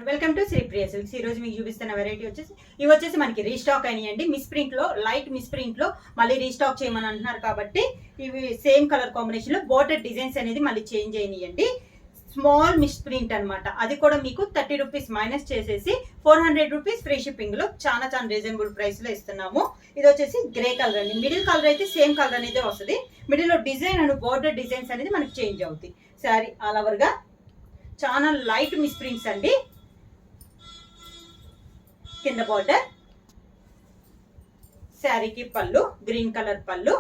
Welcome to Sri Priya silks. ఈ రోజు మీకు చూపిస్తున్న వెరైటీ ఇవి వచ్చేసి మనకి రీస్టాక్ అయినాయండి. మిస్ ప్రింట్ లో, లైట్ మిస్ ప్రింట్ లో మళ్ళీ రీస్టాక్ చేయమని అంటున్నారు కాబట్టి ఇవి సేమ్ కలర్ కాంబినేషన్ లో బోర్డర్ డిజైన్స్ అనేది మళ్ళీ చేంజ్ అయినాయండి. స్మాల్ మిస్ ప్రింట్ అనమాట. అది కూడా మీకు 30 రూపీస్ మైనస్ చేసేసి 400 రూపీస్ ఫ్రీ షిప్పింగ్ లో చాలా రీజనబుల్ ప్రైస్ లో ఇస్తున్నాము. ఇది వచ్చేసి గ్రే కలర్ అండి. మిడిల్ కలర్ అయితే సేమ్ కలర్ అనేది వస్తుంది. మిడిల్ లో డిజైన్ అండ్ బోర్డర్ డిజైన్స్ అనేది మనకి చేంజ్ అవుతాయి. శారీ ఆల్ ఓవర్ గా చాలా లైట్ మిస్ ప్రింట్స్ అండి. కింద బోర్డర్, శారీకి పళ్ళు, గ్రీన్ కలర్ పళ్ళు,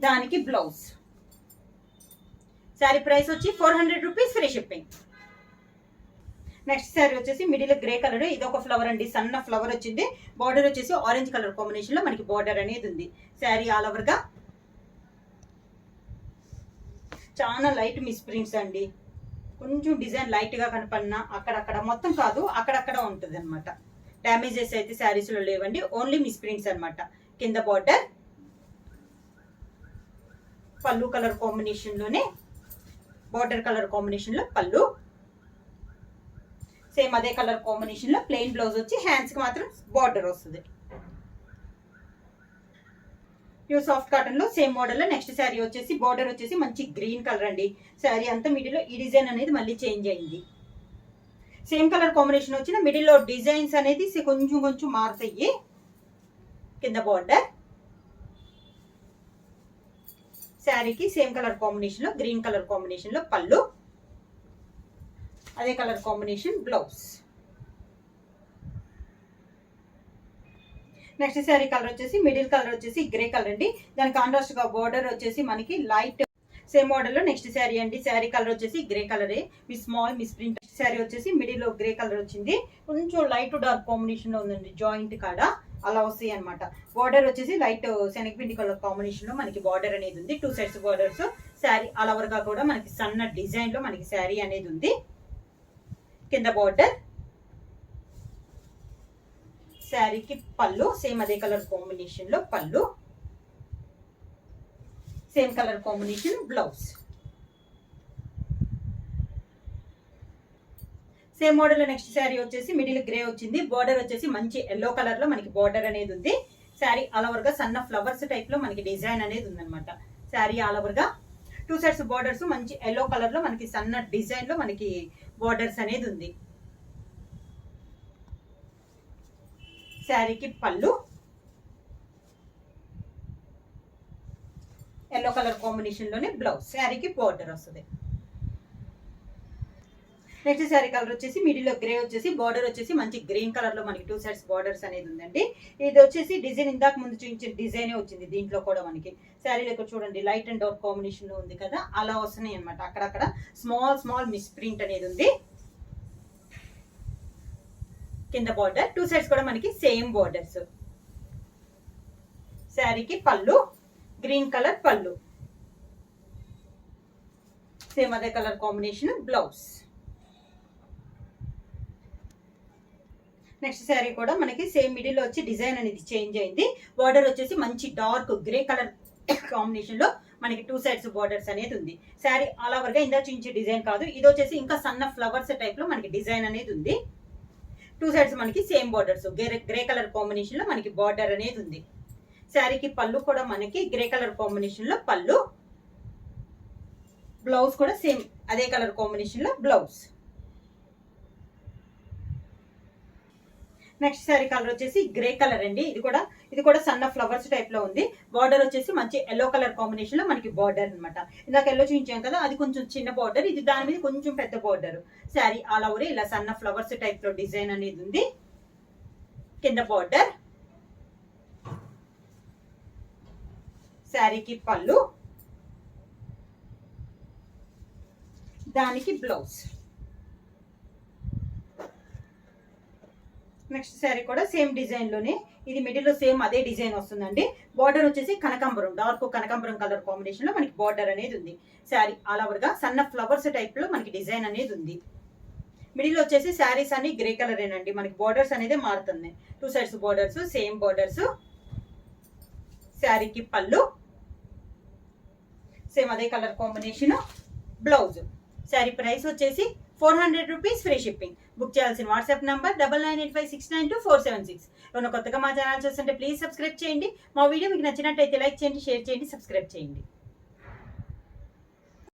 దానికి బ్లౌజ్. శారీ ప్రైస్ వచ్చి 400 rupees free shipping. Next sari వచ్చేసి మిడిల్ గ్రే కలర్. ఇది ఒక ఫ్లవర్ అండి, సన్న ఫ్లవర్ వచ్చింది. బార్డర్ వచ్చేసి ఆరెంజ్ కలర్ కాంబినేషన్ లో మనకి బార్డర్ అనేది ఉంది. శారీ ఆల్ ఓవర్ గా చాలా లైట్ మిస్ ప్రింట్స్ అండి. కొంచెం డిజైన్ లైట్ గా కనపడినా అక్కడక్కడ, మొత్తం కాదు అక్కడక్కడ ఉంటుంది అనమాట. డ్యామేజెస్ అయితే శారీస్ లో లేవండి, ఓన్లీ మిస్ ప్రింట్స్ అనమాట. కింద బార్డర్, పళ్ళు కలర్ కాంబినేషన్ లోనే బార్డర్ కలర్ కాంబినేషన్ లో పళ్ళు, సేమ్ అదే కలర్ కాంబినేషన్ లో ప్లెయిన్ బ్లౌజ్ వచ్చి హ్యాండ్స్ కి మాత్రం బార్డర్ వస్తుంది. ప్యూర్ సాఫ్ట్ కాటన్ లో సేమ్ మోడల్ లో నెక్స్ట్ శారీ వచ్చేసి బార్డర్ వచ్చేసి మంచి గ్రీన్ కలర్ అండి. శారీ అంతా మిడిల్ లో ఈ డిజైన్ అనేది మళ్ళీ చేంజ్ అయింది. సేమ్ కలర్ కాంబినేషన్ వచ్చిన మిడిల్ లో డిజైన్స్ అనేది కొంచెం మారుతాయి. కింద బార్డర్, శారీకి సేమ్ కలర్ కాంబినేషన్ లో గ్రీన్ కలర్ కాంబినేషన్ లో పళ్ళు, అదే colour combination blouse. Next sari colour వచ్చేసి మిడిల్ కలర్ వచ్చేసి గ్రే కలర్ అండి. దాని కాంట్రాస్ట్ గా బార్డర్ వచ్చేసి మనకి లైట్ సేమ్ మోడల్ లో నెక్స్ట్ శారీ అండి. శారీ కలర్ వచ్చేసి గ్రే కలరే with small miss print. Sari వచ్చేసి మిడిల్ లో గ్రే కలర్ వచ్చింది, కొంచెం లైట్ డార్క్ కాంబినేషన్ లో ఉందండి. జాయింట్ కాడ అలా వస్తాయి అనమాట. బార్డర్ వచ్చేసి లైట్ శనగపిండి కలర్ కాంబినేషన్ లో మనకి బార్డర్ అనేది ఉంది. 2 sides borders. Sari all over గా కూడా మనకి సన్న డిజైన్ లో మనకి శారీ అనేది ఉంది. కింద బార్డర్, శారీకి పళ్ళు సేమ్ అదే కలర్ కాంబినేషన్ లో పళ్ళు, same colour combination blouse. Same model లో నెక్స్ట్ శారీ వచ్చేసి మిడిల్ గ్రే వచ్చింది. బార్డర్ వచ్చేసి మంచి ఎల్లో కలర్ లో మనకి బార్డర్ అనేది ఉంది. శారీ ఆల్ ఓవర్ గా సన్న ఫ్లవర్స్ టైప్ లో మనకి డిజైన్ అనేది ఉందన్నమాట. శారీ ఆల్ ఓవర్ గా 2 సైడ్స్ బార్డర్స్ మంచి ఎల్లో కలర్ లో మనకి సన్న డిజైన్ లో మనకి బార్డర్స్ అనేది ఉంది. శారీకి పళ్ళు, ఎల్లో కలర్ కాంబినేషన్ లోనే బ్లౌజ్. శారీకి బార్డర్ వస్తుంది. నెక్స్ట్ శారీ కలర్ వచ్చేసి మిడిల్ లో గ్రే వచ్చేసి బార్డర్ వచ్చేసి మంచి గ్రీన్ కలర్ లో మనకి 2 సైడ్స్ బార్డర్స్ అనేది ఉందండి. ఇది వచ్చేసి డిజైన్ ఇందాక ముందు చూపించిన డిజైనే వచ్చింది దీంట్లో కూడా మనకి. శారీలో ఇక్కడ చూడండి లైట్ అండ్ డార్క్ కాంబినేషన్ లో ఉంది కదా, అలా వస్తున్నాయి అనమాట. అక్కడక్కడ స్మాల్ మిస్ ప్రింట్ అనేది ఉంది. కింద బార్డర్ 2 సైడ్స్ కూడా మనకి సేమ్ బార్డర్స్. శారీకి పళ్ళు, గ్రీన్ కలర్ పళ్ళు, సేమ్ అదే colour combination blouse. Next sari కూడా మనకి సేమ్ మిడిల్ లో వచ్చి డిజైన్ అనేది చేంజ్ అయింది. బార్డర్ వచ్చేసి మంచి డార్క్ గ్రే కలర్ కాంబినేషన్ లో మనకి 2 సైడ్స్ బార్డర్స్ అనేది ఉంది. శారీ ఆల్ ఓవర్ గా ఇందా చూపించే డిజైన్ కాదు, ఇది వచ్చేసి ఇంకా సన్న ఫ్లవర్స్ టైప్ లో మనకి డిజైన్ అనేది ఉంది. 2 సైడ్స్ మనకి same borders, grey colour combination లో మనకి బార్డర్ అనేది ఉంది. శారీకి పళ్ళు కూడా మనకి గ్రే కలర్ కాంబినేషన్ లో పళ్ళు, బ్లౌజ్ కూడా సేమ్ అదే కలర్ కాంబినేషన్ లో బ్లౌజ్. నెక్స్ట్ శారీ కలర్ వచ్చేసి గ్రే కలర్ అండి. ఇది కూడా సన్న ఫ్లవర్స్ టైప్ లో ఉంది. బార్డర్ వచ్చేసి మంచి ఎల్లో కలర్ కాంబినేషన్ లో మనకి బార్డర్ అనమాట. ఇందాక ఎల్లో చూపించాం కదా, అది కొంచెం చిన్న బార్డర్, ఇది దాని మీద కొంచెం పెద్ద బార్డర్. శారీ ఆల్ ఓవర్ ఇలా సన్న ఫ్లవర్స్ టైప్ లో డిజైన్ అనేది ఉంది. కింద బార్డర్, శారీకి పళ్ళు, దానికి బ్లౌజ్. నెక్స్ట్ శారీ కూడా సేమ్ డిజైన్ లోనే, ఇది మిడిల్ లో సేమ్ అదే డిజైన్ వస్తుందండి. బార్డర్ వచ్చేసి కనకాంబరం, డార్క్ కనకాంబరం కలర్ కాంబినేషన్ లో మనకి బార్డర్ అనేది ఉంది. శారీ ఆల్ ఓవర్ గా సన్న ఫ్లవర్స్ టైప్ లో మనకి డిజైన్ అనేది ఉంది. మిడిల్ వచ్చేసి శారీస్ అన్ని గ్రే కలర్ ఏనండి, మనకి బార్డర్స్ అనేది మారుతుంది. 2 సైడ్స్ బార్డర్స్ సేమ్ బార్డర్స్. శారీకి పళ్ళు, సేమ్ అదే colour combination blouse. Sari price వచ్చేసి 400 రూపీస్ ఫ్రీ షిప్పింగ్. బుక్ చేయాల్సిన వాట్సాప్ నంబర్ 9985692476. ఏమైనా కొత్తగా మా ఛానల్ చూస్తుంటే ప్లీజ్ సబ్స్క్రైబ్ చేయండి. మా వీడియో మీకు నచ్చినట్టయితే లైక్ చేయండి, షేర్ చేయండి, సబ్స్క్రైబ్ చేయండి.